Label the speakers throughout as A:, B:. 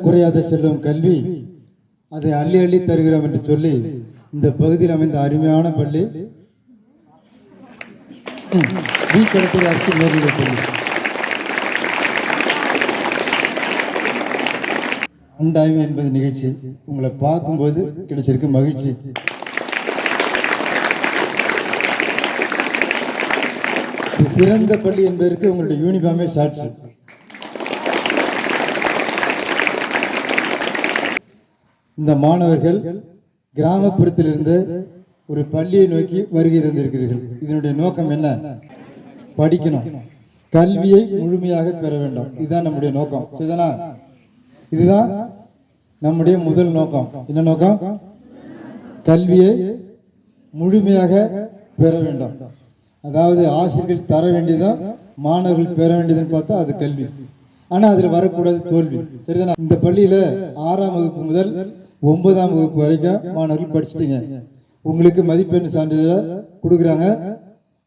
A: குறையாத செல்லும் கல்வி அதை அள்ளி அள்ளி தருகிறோம் என்று சொல்லி இந்த பகுதியில் அமைந்த அருமையான பள்ளி கடற்கரை அரசு மேல்நிலைப் பள்ளி அண்டாய்வு என்பது நிகழ்ச்சி உங்களை பார்க்கும்போது கிடைச்சிருக்கு மகிழ்ச்சி. சிறந்த பள்ளி என்பதற்கு உங்களுடைய யூனிஃபார்மே சாட்சி. இந்த மாணவர்கள் கிராமப்புறத்திலிருந்து ஒரு பள்ளியை நோக்கி வருகை தந்திருக்கிறீர்கள். இதனுடைய நோக்கம் என்ன? படிக்கணும், கல்வியை முழுமையாக பெற வேண்டும். இதுதான் நம்முடைய நோக்கம். சரிதானா? இதுதான் நம்முடைய முதல் நோக்கம். என்ன நோக்கம்? கல்வியை முழுமையாக பெற வேண்டும். அதாவது ஆசிரியர்கள் தர வேண்டியதும் மாணவர்கள் பெற வேண்டியதுன்னு பார்த்தா அது கல்வி. ஆனால் அதில் வரக்கூடாது தோல்வி. சரிதானா? இந்த பள்ளியில் 6ஆம் வகுப்பு முதல் 9ஆம் வகுப்பு வரைக்கும் மாணவர்கள் படிச்சுட்டீங்க. உங்களுக்கு மதிப்பெண் சான்றிதழை கொடுக்குறாங்க.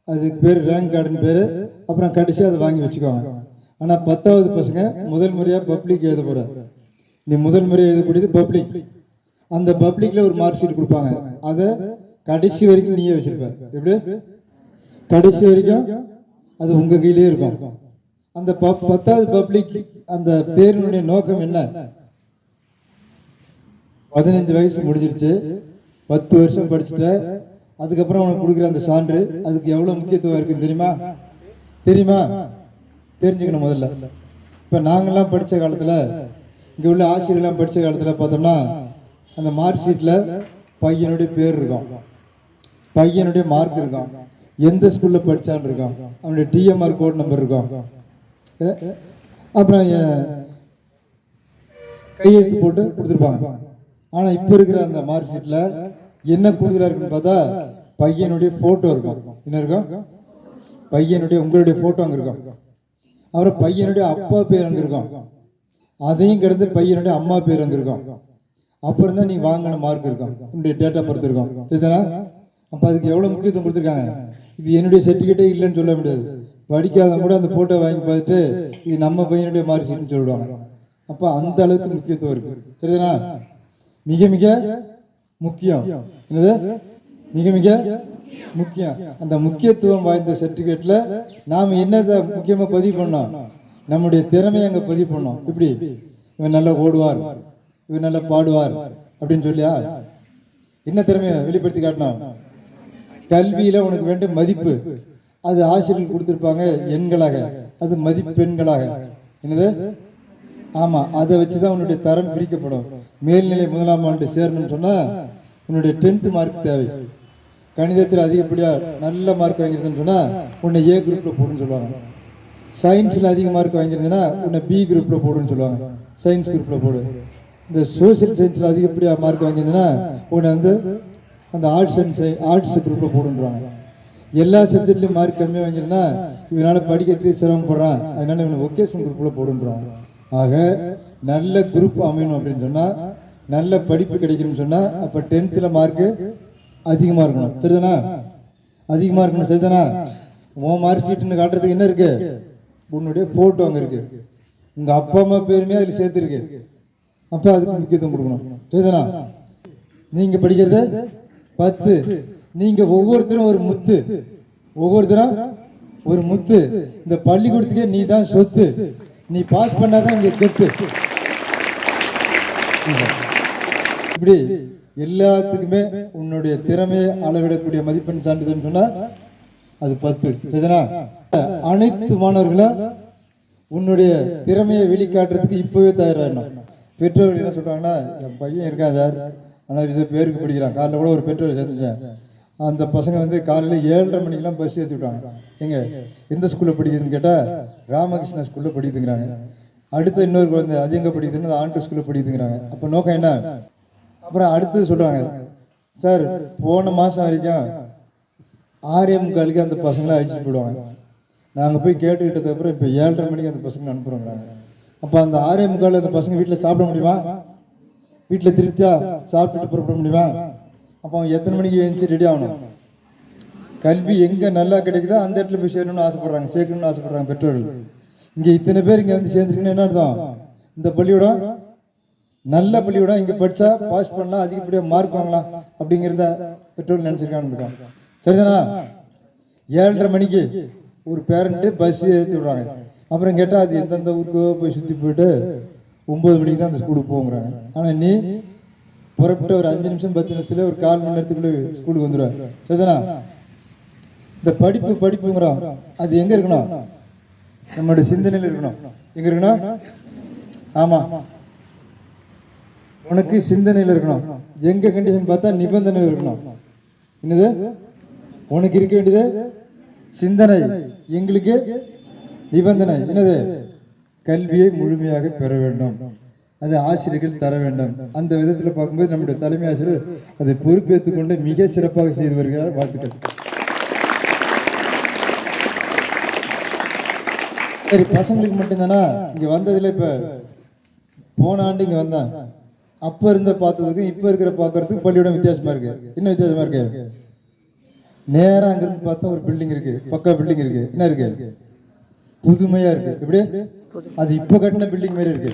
A: அதுக்கு பேர் ரேங்க் கார்டுன்னு பேர். அப்புறம் கடைசி அதை வாங்கி வச்சுக்கோங்க. ஆனால் 10வது பசங்க முதல் முறையாக பப்ளிக் எழுத போகிறார். நீ முதல் முறையாக எழுதக்கூடியது பப்ளிக். அந்த பப்ளிக்கில் ஒரு மார்க் ஷீட் கொடுப்பாங்க. அதை கடைசி வரைக்கும் நீயே வச்சிருப்ப. எப்படி? கடைசி வரைக்கும் அது உங்கள் கையிலே இருக்கும். அந்த 10வது பப்ளிக் அந்த தேர்வினுடைய நோக்கம் என்ன? 15 வயசு முடிஞ்சிருச்சு, 10 வருஷம் படிச்சுட்ட, அதுக்கப்புறம் உனக்கு கொடுக்குற அந்த சான்று அதுக்கு எவ்வளோ முக்கியத்துவம் இருக்குன்னு தெரியுமா? தெரிஞ்சுக்கணும் முதல்ல. இப்போ நாங்கள்லாம் படித்த காலத்தில், இங்கே உள்ள ஆசிரியர்கள்லாம் படித்த காலத்தில் பார்த்தோம்னா அந்த மார்க் ஷீட்டில் பையனுடைய பேர் இருக்கும், பையனுடைய மார்க் இருக்கும், எந்த ஸ்கூலில் படித்தான்னு இருக்கும், அவனுடைய டிஎம்ஆர் கோட் நம்பர் இருக்கும், அப்புறம் கையெழுத்து போட்டு கொடுத்துருப்பாங்க. ஆனால் இப்போ இருக்கிற அந்த மார்க் ஷீட்டில் என்ன கொடுக்குறாருன்னு பார்த்தா பையனுடைய ஃபோட்டோ இருக்கும். என்ன இருக்கும்? பையனுடைய உங்களுடைய ஃபோட்டோ அங்கே இருக்கும். அப்புறம் பையனுடைய அப்பா பேர் அங்கே இருக்கும். அதையும் கிடந்து பையனுடைய அம்மா பேர் அங்கே இருக்கும். அப்புறம் தான் நீ வாங்கின மார்க் இருக்கும், உன்னுடைய டேட்டா பொறுத்து இருக்கும். சரிதானா? அப்போ அதுக்கு எவ்வளோ முக்கியத்துவம் கொடுத்துருக்காங்க. இது என்னுடைய சர்டிஃபிகேட்டே இல்லைன்னு சொல்ல முடியாது. படிக்காதவங்க கூட அந்த ஃபோட்டோ வாங்கி பார்த்துட்டு இது நம்ம பையனுடைய மார்க் ஷீட்னு சொல்லிடுவாங்க. அப்போ அந்த அளவுக்கு முக்கியத்துவம் இருக்கு. சரிதானா? மிக மிக முக்கியம். என்னது? மிக மிக முக்கியம். அந்த முக்கியத்துவம் வாய்ந்த சர்டிஃபிகேட்ல நாம் என்னதை முக்கியமாக பதிவு பண்ணோம்? நம்முடைய திறமையை அங்கே பதிவு பண்ணோம். இப்படி இவன் நல்லா ஓடுவார், இவன் நல்லா பாடுவார் அப்படின்னு சொல்லியா என்ன திறமையை வெளிப்படுத்தி காட்டணும்? கல்வியில் உனக்கு வேண்டிய மதிப்பு அது ஆசிரியர்கள் கொடுத்துருப்பாங்க எண்களாக, அது மதிப்பெண்களாக. என்னது? ஆமாம், அதை வச்சு தான் உன்னுடைய தரம் பிரிக்கப்படும். மேல்நிலை 1ஆம் ஆண்டு சேரணும்னு சொன்னால் உன்னுடைய 10th மார்க் தேவை. கணிதத்தில் அதிகப்படியாக நல்ல மார்க் வாங்கியிருந்தேன்னு சொன்னால் உன்னை ஏ குரூப்பில் போடுன்னு சொல்லுவாங்க. சயின்ஸில் அதிக மார்க் வாங்கியிருந்தேன்னா உன்னை பி குரூப்பில் போடுன்னு சொல்லுவாங்க, சயின்ஸ் குரூப்பில் போடு. இந்த சோசியல் சயின்ஸில் அதிகப்படியாக மார்க் வாங்கியிருந்தேன்னா உன்னை வந்து அந்த ஆர்ட்ஸ் குரூப்பில் போடுன்றாங்க. எல்லா சப்ஜெக்ட்லையும் மார்க் கம்மியாக வாங்கியிருந்தா இவனால் படிக்கிறதுக்கு சிரமப்படுறான், அதனால இவனை வொகேஷனல் குரூப்பில் போடுன்றாங்க. ஆக நல்ல குரூப் அமையணும் அப்படின்னு சொன்னால், நல்ல படிப்பு கிடைக்கணும்னு சொன்னால் அப்போ 10th மார்க்கு அதிகமாக இருக்கணும். சரிதானா? அதிகமாக இருக்கணும். சரிதானா? உன் மார்க் ஷீட்டுன்னு காட்டுறதுக்கு என்ன இருக்கு? உன்னுடைய ஃபோட்டோ அங்கே இருக்கு, உங்கள் அப்பா அம்மா பேருமே அதில் சேர்த்துருக்கு. அப்போ அதுக்கு முக்கியத்துவம் கொடுக்கணும். சரிதானா? நீங்கள் படிக்கிறது 10, நீங்கள் ஒவ்வொருத்தரும் ஒரு முத்து, ஒவ்வொருத்தரும் ஒரு முத்து. இந்த பள்ளிக்கூடத்துக்கே நீ தான் சொத்து, நீ பாஸ் பண்ணாதான் இங்கே கெத்து. இப்படி எல்லாத்துக்குமே உன்னுடைய திறமையை அளவிடக்கூடிய மதிப்பெண் சான்றிதழ் சொன்னால் அது 10. சரிதானா? அனைத்து மாணவர்களும் உன்னுடைய திறமையை வெளிக்காட்டுறதுக்கு இப்போவே தயாராகணும். பெற்றோர்கள் என்ன சொல்கிறாங்கன்னா, என் பையன் இருக்கான் சார், ஆனால் இதை பேருக்கு படிக்கிறான். காலையில் கூட ஒரு பெற்றோர் சேர்ந்துச்சேன். அந்த பசங்க வந்து காலையில் 7:30 மணிக்கெலாம் பஸ் ஏற்றி விட்டாங்க. எங்கே எந்த ஸ்கூலில் படிக்குதுன்னு கேட்டால் ராமகிருஷ்ணா ஸ்கூலில் படிக்குதுங்கிறாங்க. அடுத்த இன்னொரு குழந்தை அது எங்கே படிக்குதுன்னு ஆண்ட்ரு ஸ்கூலில் படிக்குதுங்கிறாங்க. அப்போ நோக்கம் என்ன? அப்புறம் அடுத்து சொல்கிறாங்க, சார் போன மாதம் வரைக்கும் 6:45 அந்த பசங்களை அழிச்சிட்டு போயிடுவாங்க. நாங்கள் போய் கேட்டுக்கிட்டதுக்கப்புறம் இப்போ 7:30 மணிக்கு அந்த பசங்களை அனுப்புகிறோங்கிறாங்க. அப்போ அந்த 6:45 அந்த பசங்க வீட்டில் சாப்பிட முடியுமா? வீட்டில் திருப்தியாக சாப்பிட்டுட்டு புறப்பட முடியுமா? அப்போ அவன் எத்தனை மணிக்கு எழுந்துச்சு ரெடி ஆகணும்? கல்வி எங்கே நல்லா கிடைக்குதோ அந்த இடத்துல போய் சேரணும்னு ஆசைப்படுறாங்க, சேர்க்கணும்னு ஆசைப்படுறாங்க பெற்றோர்கள். இங்கே இத்தனை பேர் இங்கே வந்து சேர்ந்துருக்குன்னு என்ன அர்த்தம்? இந்த பள்ளியோட நல்ல பள்ளிக்கூடம் இங்கே படித்தா பாஸ் பண்ணலாம், அதிகப்படியாக மார்க் வாங்கலாம் அப்படிங்கிறத பெற்றோர்கள் நினச்சிருக்காங்க. சரிதானா? 7:30 மணிக்கு ஒரு பேரண்ட்டு பஸ் ஏற்றி விடுறாங்க. அப்புறம் கேட்டால் அது எந்தெந்த ஊருக்கோ போய் சுற்றி போயிட்டு 9 மணிக்கு தான் அந்த ஸ்கூலுக்கு போங்கிறாங்க. ஆனால் நீ புறப்பட்டு ஒரு 5 நிமிஷம் 10 நிமிஷத்துல ஒரு 1/4 மணி நேரத்துக்குள்ள ஸ்கூலுக்கு வந்துடுவேன். சரிதானா? இந்த படிப்புங்கிறோம், அது எங்கே இருக்கணும்? நம்மளுடைய சிந்தனையில் இருக்கணும். எங்கே இருக்கணும்? ஆமாம், உனக்கு சிந்தனையில் இருக்கணும். எங்க கண்டிஷன் பார்த்தா நிபந்தனையில் இருக்கணும். என்னது? உனக்கு இருக்க வேண்டியது சிந்தனை, எங்களுக்கு நிபந்தனை. என்னது? கல்வியை முழுமையாக பெற வேண்டும், அது ஆசிரியர்கள் தர வேண்டும். அந்த விதத்தில் பார்க்கும்போது நம்முடைய தலைமை ஆசிரியர் அதை பொறுப்பேற்றுக் கொண்டு மிக சிறப்பாக செய்து வருகிறார். வாழ்த்துக்கள். சரி, பசங்களுக்கு மட்டும்தானா இங்கே வந்ததில்? இப்போ போன ஆண்டு இங்கே வந்தேன், அப்போ இருந்த பார்த்ததுக்கும் இப்போ இருக்கிற பார்க்கறதுக்கு பள்ளியோட வித்தியாசமாக இருக்கு. இன்னும் வித்தியாசமாக இருக்கு. நேராக அங்கிருந்து பார்த்தா ஒரு பில்டிங் இருக்கு, பக்கா பில்டிங் இருக்கு. என்ன இருக்கு? புதுமையாக இருக்கு. எப்படி? அது இப்போ கட்டின பில்டிங் மாதிரி இருக்கு.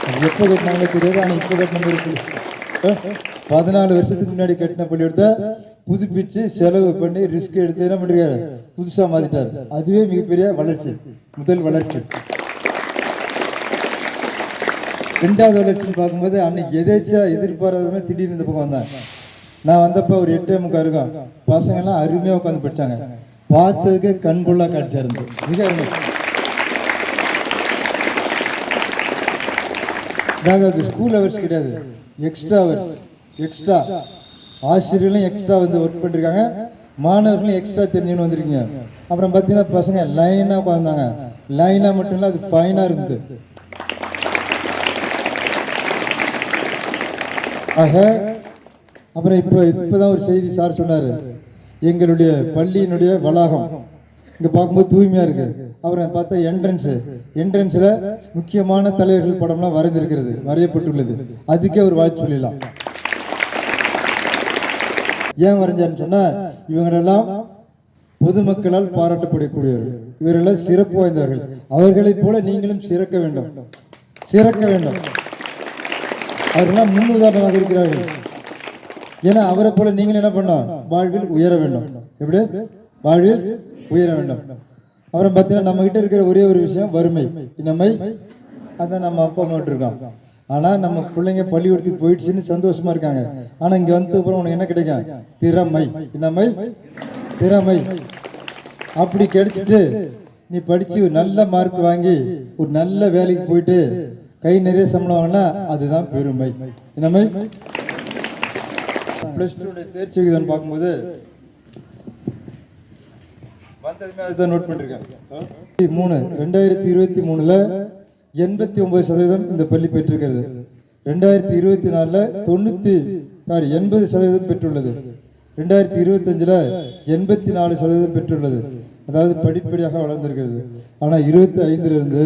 A: அது எப்போ கட்டினாங்களோ தெரியாது, ஆனால் இப்போ கட்டின மாதிரி இருக்கு. 14 வருஷத்துக்கு முன்னாடி கட்டின பள்ளியோட புதுப்பிச்சு செலவு பண்ணி ரிஸ்க் எடுத்து என்ன பண்ணிருக்காரு? புதுசாக மாத்திட்டாரு. அதுவே மிகப்பெரிய வளர்ச்சி, முதல் வளர்ச்சி. 2வது வளர்ச்சின்னு பார்க்கும்போது அன்னைக்கு எதேச்சா எதிர்பாராதமே திடீர்னு இந்த பக்கம் வந்தேன். நான் வந்தப்போ ஒரு 8:30 இருக்கும். பசங்கள்லாம் அருமையாக உட்காந்து படித்தாங்க. பார்த்ததுக்கு கண்கொள்ளா காட்சியாக இருந்தது. மிக அருமை. அதாவது அது ஸ்கூல் ஹவர்ஸ் கிடையாது, எக்ஸ்ட்ரா ஹவர்ஸ். எக்ஸ்ட்ரா ஆசிரியர்களும் எக்ஸ்ட்ரா வந்து ஒர்க் பண்ணிருக்காங்க, மாணவர்களும் எக்ஸ்ட்ரா தெரிஞ்சுன்னு வந்திருக்கீங்க. அப்புறம் பார்த்தீங்கன்னா பசங்க லைனாக உட்காந்தாங்க. லைனாக மட்டும் இல்லை, அது ஃபைனாக இருந்தது. ஆக அப்புறம் இப்போதான் ஒரு செய்தி சார் சொன்னார், எங்களுடைய பள்ளியினுடைய வளாகம் இங்கே பார்க்கும்போது தூய்மையாக இருக்குது. அப்புறம் பார்த்தா என்ட்ரன்ஸில் முக்கியமான தலைவர்கள் படம்லாம் வரையப்பட்டுள்ளது. அதுக்கே ஒரு வாழ்த்து சொல்லிடலாம். ஏன் வரைஞ்சாருன்னு சொன்னால், இவங்களெல்லாம் பொதுமக்களால் பாராட்டப்படக்கூடியவர்கள், இவரெல்லாம் சிறப்பு வாய்ந்தவர்கள். அவர்களைப் போல நீங்களும் சிறக்க வேண்டும். அவர்களெல்லாம் முன் உதாரணமாக இருக்கிறார்கள். ஏன்னா அவரை போல நீங்கள் என்ன பண்ணோம்? வாழ்வில் உயர வேண்டும். எப்படி? வாழ்வில் உயர வேண்டும். அப்புறம் பார்த்தீங்கன்னா நம்ம கிட்ட இருக்கிற ஒரே ஒரு விஷயம் வறுமை, இனமை. அதான் நம்ம அப்பா அம்மா இருக்கோம். ஆனால் நம்ம பிள்ளைங்க பள்ளிக்கூடத்துக்கு போயிடுச்சுன்னு சந்தோஷமா இருக்காங்க. ஆனால் இங்கே வந்த அப்புறம் உனக்கு என்ன கிடைக்கும்? திறமை, இனமை, திறமை. அப்படி கிடைச்சிட்டு நீ படிச்சு ஒரு நல்ல மார்க் வாங்கி ஒரு நல்ல வேலைக்கு போயிட்டு கை நிறைய சம்பளம் வாங்கினா அதுதான் பெருமை, இனமை. +2 தேர்ச்சி விகிதம் பார்க்கும்போது வந்ததுமே அதுதான் நோட் பண்ணிருக்கேன். 2023ல் 89% இந்த பள்ளி பெற்றிருக்கிறது. 2024ல் 80% பெற்றுள்ளது. 2025ல் 84% பெற்றுள்ளது. அதாவது படிப்படியாக வளர்ந்திருக்கிறது. ஆனால் 25லிருந்து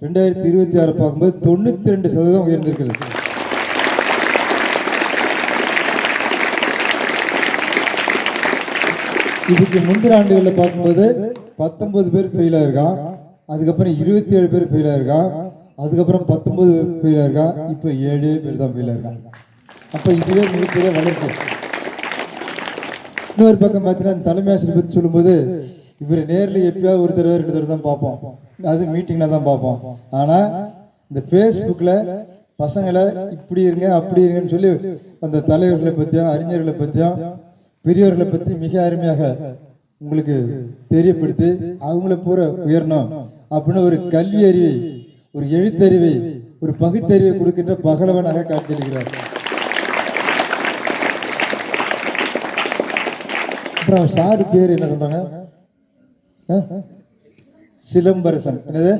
A: 2026 பார்க்கும்போது 92% உயர்ந்திருக்கிறது. இதுக்கு முந்தின ஆண்டுகளில் பார்க்கும்போது 19 பேர் ஃபெயில் ஆயிருக்கான், அதுக்கப்புறம் 27 பேர் ஃபெயில் ஆயிருக்கான், அதுக்கப்புறம் 19 ஃபெயில் ஆயிருக்கான், இப்போ 7 பேர் தான் ஃபெயில் ஆயிருக்காங்க. அப்போ இதுவே மிகப்பெரிய வளர்ச்சி. இன்னொரு பக்கம் பார்த்தீங்கன்னா தலைமை ஆசிரியர் பற்றி சொல்லும்போது இவர் நேரில் எப்பயாவது ஒரு தடவை 2 தடவை தான் பார்ப்போம், அது மீட்டிங்கில் தான் பார்ப்போம். ஆனால் இந்த ஃபேஸ்புக்கில் பசங்களை இப்படி இருங்க அப்படி இருங்கன்னு சொல்லி அந்த தலைவர்களை பற்றியும் அறிஞர்களை பற்றியும் பெரியவர்களை பற்றி மிக அருமையாக உங்களுக்கு தெரியப்படுத்தி அவங்கள பூரா உயரணும் அப்படின்னு ஒரு கல்வி அறிவை, ஒரு எழுத்தறிவை, ஒரு பகுத்தறிவை கொடுக்கின்ற பகலவனாக காட்டியிருக்கிறார். அப்புறம் சாரு பேர் என்ன சொல்றாங்க? சிலம்பரசன். என்னது?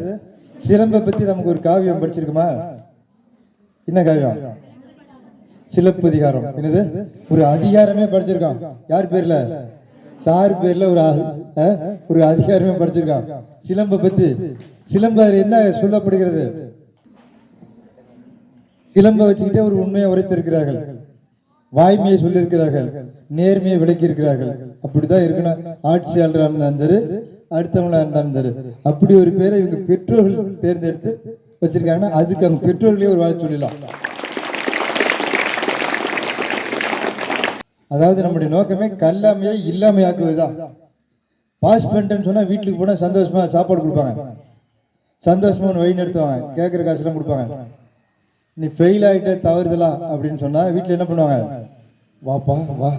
A: சிலம்பை பத்தி நமக்கு ஒரு காவியம் படிச்சிருக்குமா? என்ன காவியம்? சிலப்பதிகாரம். என்னது? ஒரு அதிகாரமே படிச்சிருக்கான். யார் பேர்ல? சார் பேர்ல ஒரு அதிகாரமே படிச்சிருக்கான் சிலம்பை பத்தி. சிலம்ப என்ன சொல்லப்படுகிறது? சிலம்பை வச்சுக்கிட்டே ஒரு உண்மையை உரைத்திருக்கிறார்கள், வாய்மையை சொல்லியிருக்கிறார்கள், நேர்மையை விளக்கி இருக்கிறார்கள். அப்படிதான் இருக்கணும் ஆட்சியாளராக இருந்தாலும் சரி, அடுத்தவங்களா இருந்தாலும் சரி. அப்படி ஒரு பேரை இவங்க பெற்றோர்கள் தேர்ந்தெடுத்து வச்சிருக்காங்கன்னா அதுக்கு அவங்க பெற்றோர்களே ஒரு வாழ்த்து சொல்லலாம். அதாவது நம்முடைய நோக்கமே கல்லாமையை இல்லாமையாக்குவதுதான். பாஸ் பண்ணிட்டேன்னு சொன்னா வீட்டுக்கு போனா சந்தோஷமா சாப்பாடு கொடுப்பாங்க, சந்தோஷமா ஒன்று வழி நடத்துவாங்க, கேட்குற காசுலாம் கொடுப்பாங்க. நீ ஃபெயில் ஆகிட்ட தவறுதலா அப்படின்னு சொன்னா வீட்டில் என்ன பண்ணுவாங்க, வாப்பா வா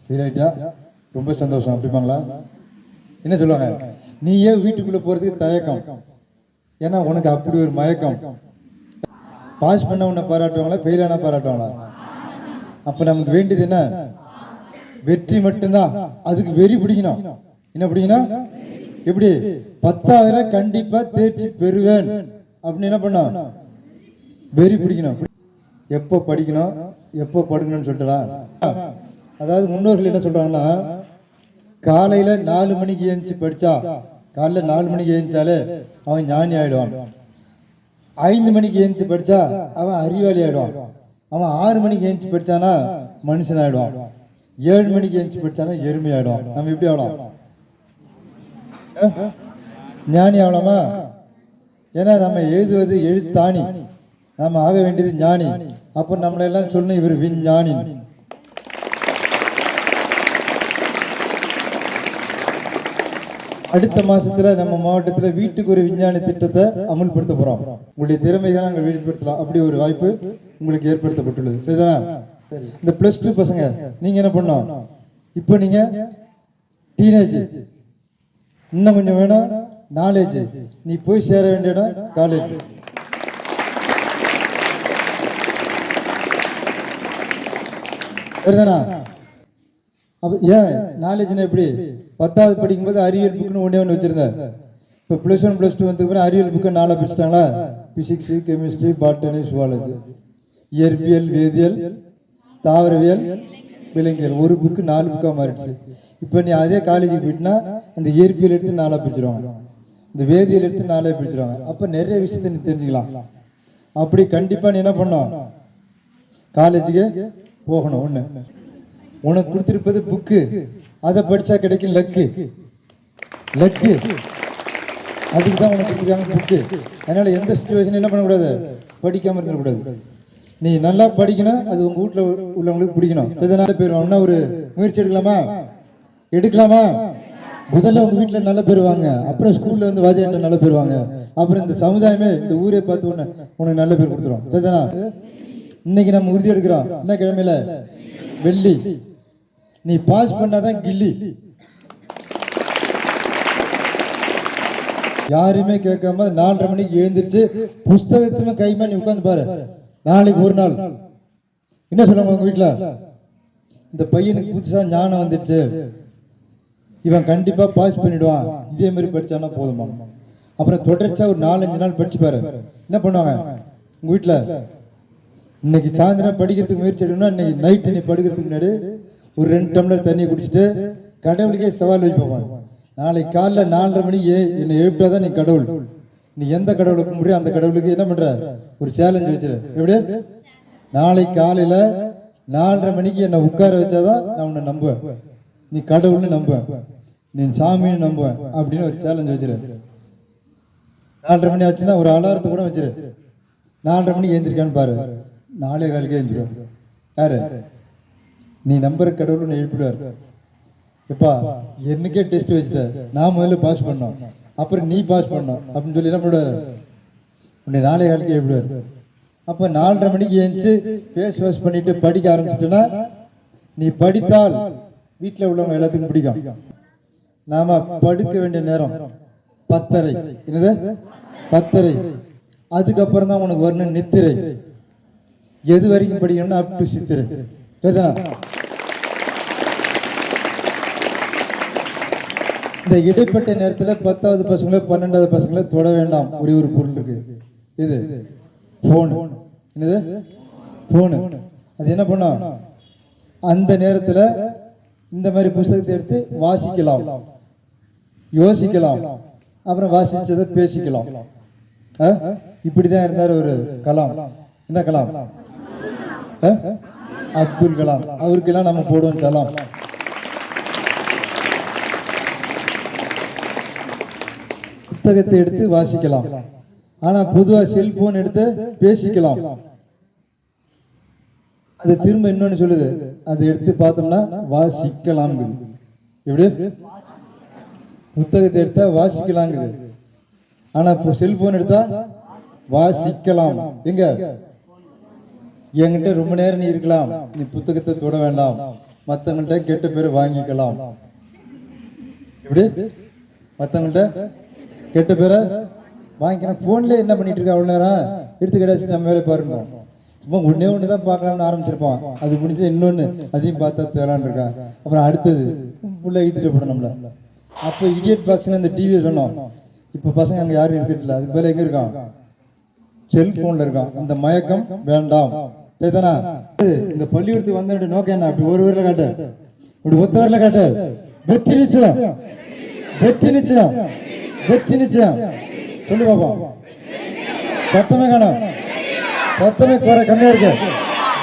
A: ஃபெயில் ஆகிட்டா ரொம்ப சந்தோஷம் அப்படிப்பாங்களா? என்ன சொல்லுவாங்க, நீ ஏன் வீட்டுக்குள்ளே போகிறதுக்கு தயக்கம், ஏன்னா உனக்கு அப்படி ஒரு மயக்கம். பாஸ் பண்ண உன்னை பாராட்டுவாங்களா, ஃபெயில் ஆனால் பாராட்டுவாங்களா? அப்போ நமக்கு வேண்டியது என்ன, வெற்றி மட்டும்தான். அதுக்கு வெறி பிடிக்கணும். என்ன பிடிக்கணும், எப்படி 10ஆவதுல கண்டிப்பா தேர்ச்சி பெறுவேன் அப்படின்னு என்ன பண்ணோம், வெறி பிடிக்கணும். எப்போ படிக்கணும் எப்போ படுக்கணும்னு சொல்லிட்டுலாம். அதாவது முன்னோர்கள் என்ன சொல்றாங்கன்னா, காலையில 4 மணிக்கு ஏஞ்சி படிச்சா, காலைல 4 மணிக்கு ஏஞ்சாலே அவன் ஞானி ஆயிடுவான். 5 மணிக்கு ஏஞ்சி படிச்சா அவன் அறிவாளி ஆயிடுவான். அவன் 6 மணிக்கு ஏஞ்சி படிச்சானா மனுஷன் ஆயிடுவான். 7 மணிக்கு ஏஞ்சி படிச்சானா எருமை ஆயிடுவான். நம்ம எப்படி ஆகலாம், ஞானி ஆகலாமா? ஏன்னா நம்ம எழுதுவது எழுத்தாணி, நம்ம ஆக வேண்டியது ஞானி. அப்போ நம்மளை எல்லாம் சொல்லணும், இவர் விஞ்ஞானி. அடுத்த மாசத்துல நம்ம மாவட்டத்துல வீட்டுக்கு ஒரு விஞ்ஞானி திட்டத்தை அமல்படுத்த போறோம். உங்களுடைய திறமைகளை நாங்கள் வெளிப்படுத்தலாம், அப்படி ஒரு வாய்ப்பு உங்களுக்கு ஏற்படுத்தப்பட்டுள்ளது. சரிதானா? இந்த +2 பசங்க நீங்க என்ன பண்ணோம், இப்போ நீங்க டீனேஜ், இன்னும் கொஞ்சம் வேணும் நாலேஜ், நீ போய் சேர வேண்டிய இடம் காலேஜ். சரிதானா? அப்போ ஏன் நாலேஜ்னா எப்படி, 10ஆவது படிக்கும்போது அறிவியல் புக்குன்னு ஒன்று வச்சிருந்தேன். இப்போ +1 +2 வந்து அறிவியல் புக்கை 4 பிரிச்சிட்டாங்களா, பிசிக்ஸ் கெமிஸ்ட்ரி பாட்டனி சுவாலஜி, இயற்பியல் வேதியியல் தாவரவியல் விலங்கியல், ஒரு புக்கு 4 புக்காக மாறிடுச்சு. இப்போ நீ அதே காலேஜுக்கு போயிட்டுனா அந்த இயற்பியல் எடுத்து 4 பிரிச்சிருவாங்க, இந்த வேதியியல் எடுத்து 4 பிரிச்சிருவாங்க. அப்போ நிறைய விஷயத்தை நீ தெரிஞ்சுக்கலாம். அப்படி கண்டிப்பாக நீ என்ன பண்ணணும், காலேஜுக்கு போகணும். ஒன்று உனக்கு கொடுத்துருப்பது புக்கு, அதை படித்தா கிடைக்கும் லக்கு. லக்கு அதுக்கு தான் உனக்கு கொடுத்துருக்காங்க புக்கு. அதனால எந்த சுச்சுவேஷன் என்ன பண்ணக்கூடாது, படிக்காமல் இருக்கக்கூடாது. நீ நல்லா படிக்கணும், அது உங்கள் வீட்டில் உள்ளவங்களுக்கு பிடிக்கணும். அதனால பேர் வாங்கினா ஒரு முயற்சி எடுக்கலாமா, எடுக்கலாமா? முதல்ல உங்கள் வீட்டில் நல்ல பேர் வாங்க, அப்புறம் ஸ்கூலில் வந்து வாத்தியார்ட்ட நல்ல பேர் வாங்க, அப்புறம் இந்த சமுதாயமே இந்த ஊரே பார்த்து உனக்கு நல்ல பேர் கொடுத்துரும். சரிதானா? இன்னைக்கு நம்ம உறுதி எடுக்கிறோம், என்ன கிழமையில, வெள்ளி. நீ பாஸ் பண்ணாதான் கில்லி. யாருமே கேட்காம 4:30 மணிக்கு எழுந்திருச்சு புஸ்தகத்துமே கைமா நீ உட்காந்து பாரு. நாளைக்கு ஒரு நாள் என்ன சொல்லுவாங்க உங்க வீட்டுல, இந்த பையனுக்கு புதுசா ஞானம் வந்துடுச்சு, இவன் கண்டிப்பா பாஸ் பண்ணிடுவான், இதே மாதிரி படிச்சானா போதுமா. அப்புறம் தொடர்ச்சியா ஒரு 4-5 நாள் படிச்சு பாரு. என்ன பண்ணுவாங்க உங்க வீட்டுல, இன்னைக்கு சாயந்தரம் படிக்கிறதுக்கு முயற்சி எடுக்கணும்னா இன்னைக்கு நைட்டு நீ படுக்கிறதுக்கு முன்னாடி ஒரு 2 டம்ளர் தண்ணி குடிச்சிட்டு கடவுளுக்கே சவால் வைப்பாங்க. நாளைக்கு காலைல 4:30 மணிக்கு என்னை எழுப்பிட்டாதான் நீ கடவுள். நீ எந்த கடவுளை கும்பிடுறியோ அந்த கடவுளுக்கு என்ன பண்ற, ஒரு சேலஞ்ச் வச்சிரு. எப்படி, நாளைக்கு காலையில 4:30 மணிக்கு என்னை உட்கார வச்சாதான் நான் உன்னை நம்புவேன், நீ கடவுள்னு நம்புவேன், நீ சாமின்னு நம்புவேன் அப்படின்னு ஒரு சேலஞ்ச் வச்சிரு. 4:30 மணி ஆச்சுன்னா ஒரு அலாரத்தை கூட வச்சிரு. 4:30 மணிக்கு எழுந்திருக்கான்னு பாரு, 4:15 எழுந்திருவேன். யாரு, நீ நம்புற கடவுள் எழுப்பிடுவார். எப்பா என்னைக்கே டெஸ்ட் வச்சுட்ட, நான் முதல்ல பாஸ் பண்ணோம், அப்புறம் நீ பாஸ் பண்ணோம் அப்படின்னு சொல்லி என்ன பண்ணுவார், உன்னை 4:15 எழுப்பிடுவார். அப்போ 4:30 மணிக்கு எழுந்துச்சு ஃபேஸ் வாஷ் பண்ணிட்டு படிக்க ஆரம்பிச்சிட்டேன்னா நீ படித்தால் வீட்டில் உள்ளவங்க எல்லாத்துக்கும் பிடிக்கும். நாம படுக்க வேண்டிய நேரம் 10:30. என்னது 10:30? அதுக்கப்புறம் தான் உனக்கு வரணும் நித்திரை. எது வரைக்கும் படிக்கணும்னா அப் டு சித்திரை. சரிதானா? இந்த இடைப்பட்ட நேரத்தில் 10வது பசங்கள 12வது பசங்கள தொட வேண்டாம். ஒரே ஒரு பொருள் இருக்கு, இது போனு. என்னது போனு? அது என்ன பண்ணும், அந்த நேரத்தில் இந்த மாதிரி புத்தகத்தை எடுத்து வாசிக்கலாம், யோசிக்கலாம், அப்புறம் வாசிச்சதை பேசிக்கலாம். இப்படிதான் இருந்தார் ஒரு கலாம். என்ன கலாம்? அப்துல் கலாம். அவருக்கெல்லாம் நம்ம போடுவோம் சலாம். புத்தகத்தை எடுத்து வாசிக்கலாம், ஆனா பொதுவா செல்போன் எடுத்து பேசிக்கலாம். அது திரும்ப இன்னொன்னு சொல்லுது, அதை எடுத்து பார்த்தோம்னா வாசிக்கலாம். எப்படி புத்தகத்தை எடுத்தா வாசிக்கலாங்குது, ஆனா இப்போ செல்போன் எடுத்தா வாசிக்கலாம். எங்க என்கிட்ட ரொம்ப நேரம் நீ இருக்கலாம், நீ புத்தகத்தை தொட வேண்டாம், மற்றவங்கள்ட்ட கெட்ட பேரை வாங்கிக்கலாம். எப்படி மற்றவங்கள்ட்ட கெட்ட பேரை வாங்கிக்கலாம். போன்ல என்ன பண்ணிட்டு இருக்கா அவ்வளோ நேரம், எடுத்து கிடைச்சி நம்ம வேலை பாருங்க. சும்மா ஒன்று தான் பார்க்கலாம்னு ஆரம்பிச்சிருப்பான், அது முடிஞ்ச இன்னொன்று அதையும் பார்த்தா தேலான் இருக்கா. அப்புறம் அடுத்தது உள்ள இழுத்துட்டு போடும் நம்மள. அப்போ இடியட் பாக்ஸ்னு அந்த டிவியை சொன்னோம். இப்போ பசங்க அங்கே யாரும் இருக்கிறதில்ல, அதுக்கு மேலே எங்கே இருக்கான், செல்போன்ல இருக்கான். அந்த மயக்கம் வேண்டாம். சரிதானா? இந்த பள்ளிக்கூடத்துக்கு வந்த நோக்கம் என்ன? அப்படி ஒரு பேர்ல காட்டு, இப்படி ஒத்த பேர்ல காட்டு. வெற்றி நிச்சயம், வெற்றி நிச்சயம், வெற்றி நிச்சயம். சொல்லு பாப்பா. சத்தமே காணும், சத்தமே குறை கம்மியா இருக்கு.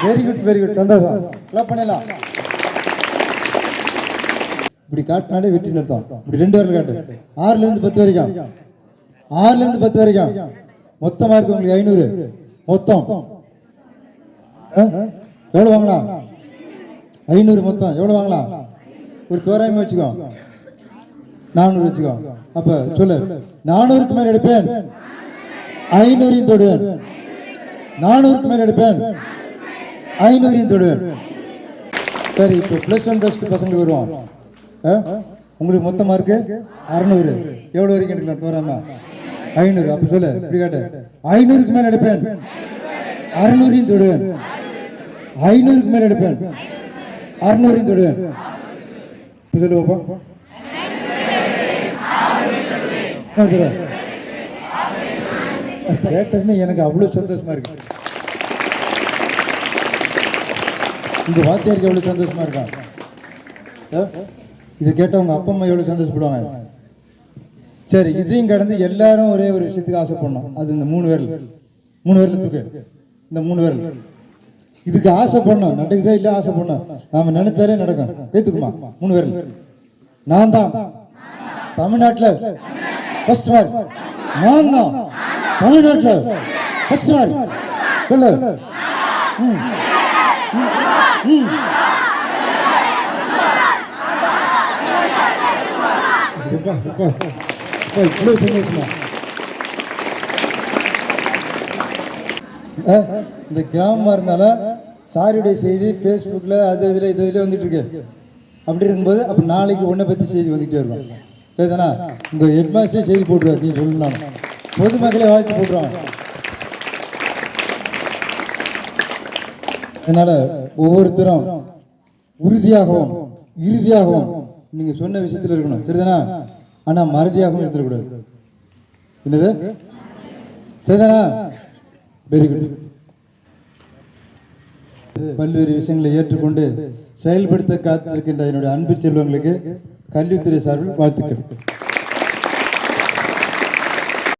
A: வெரி குட், வெரி குட், சந்தோஷம். கிளப் பண்ணலாம். இப்படி காட்டினாலே வெற்றி நிறுத்தம். இப்படி 2 பேர்ல காட்டு. 6ல இருந்து 10 வரைக்கும், 6ல இருந்து 10 வரைக்கும். மொத்த மார்க் உங்களுக்கு 500. மொத்தம் எவ்வளவு வாங்கலாம்? 500 மொத்தம் எவ்வளவு வாங்கலாம்? ஒரு தோராயமா வச்சுக்கோ, 400 வச்சுக்கோ. அப்ப சொல்லு, 400க்கு மேல் எடுப்பேன், 500 தொடுவேன். 400க்கு மேல் எடுப்பேன், 500 தொடுவேன். சரி, இப்போ +1 +2 பசங்களுக்கு வருவோம். உங்களுக்கு மொத்த மார்க்கு 600. எவ்வளவு வரைக்கும் எடுக்கலாம் தோராயமா? 500. அப்ப சொல்லு, இப்படி காட்டு. 500க்கு மேல் எடுப்பேன், 600 தொடுவேன். 500க்கு மேல் எடுப்பேன், 600 தொடுவேன். சொல்லு பாப்பா. கேட்டதுமே எனக்கு அவ்வளவு சந்தோஷமா இருக்கு. உங்க வாத்தியாருக்கு எவ்வளவு சந்தோஷமா இருக்கா? இதை கேட்ட உங்க அப்பா அம்மா எவ்வளவு சந்தோஷப்படுவாங்க. சரி, இதையும் கடந்து எல்லாரும் ஒரே ஒரு விஷயத்துக்கு ஆசைப்படணும். அது இந்த 3 விரல் தூக்கு. இந்த 3 விரல் இதுக்கு ஆசைப்படணும். நடக்குதா இல்ல? ஆசைப்படணும். நாம நினைச்சாலே நடக்கும். கேத்துக்குமா? 3 விரல். நான் தான் தமிழ்நாட்டில் ஃபர்ஸ்ட் மார்க், நான் தான் தமிழ்நாட்டில் ஃபர்ஸ்ட் மார்க். சொல்லு. இவ்வளவு சந்தோஷமா இந்த கிராமமா இருந்தாலும் சாரியுடைய செய்தி ஃபேஸ்புக்கில் அது இதில் இதில் வந்துட்டு இருக்கு. அப்படி இருக்கும்போது அப்போ நாளைக்கு உன்னை பற்றி செய்தி வந்துகிட்டே இருக்கும். சரிதானா? உங்கள் ஹெட்மாஸ்டரே செய்தி போட்டுருவார், நீ சொல்லலாம். பொதுமக்களே வாழ்த்து போட்டுருவாங்க. அதனால் ஒவ்வொருத்தரும் உறுதியாகவும் இறுதியாகவும் நீங்கள் சொன்ன விஷயத்தில் இருக்கணும். சரிதானா? ஆனால் மறதியாகவும் எடுத்துடக்கூடாது. என்னது? சரிதானா? Very good. பல்வேறு விஷயங்களை ஏற்றுக்கொண்டு செயல்படுத்த காத்திருக்கின்ற என்னுடைய அன்பு செல்வங்களுக்கு கல்வித்துறை சார்பில் வாழ்த்துக்கள்.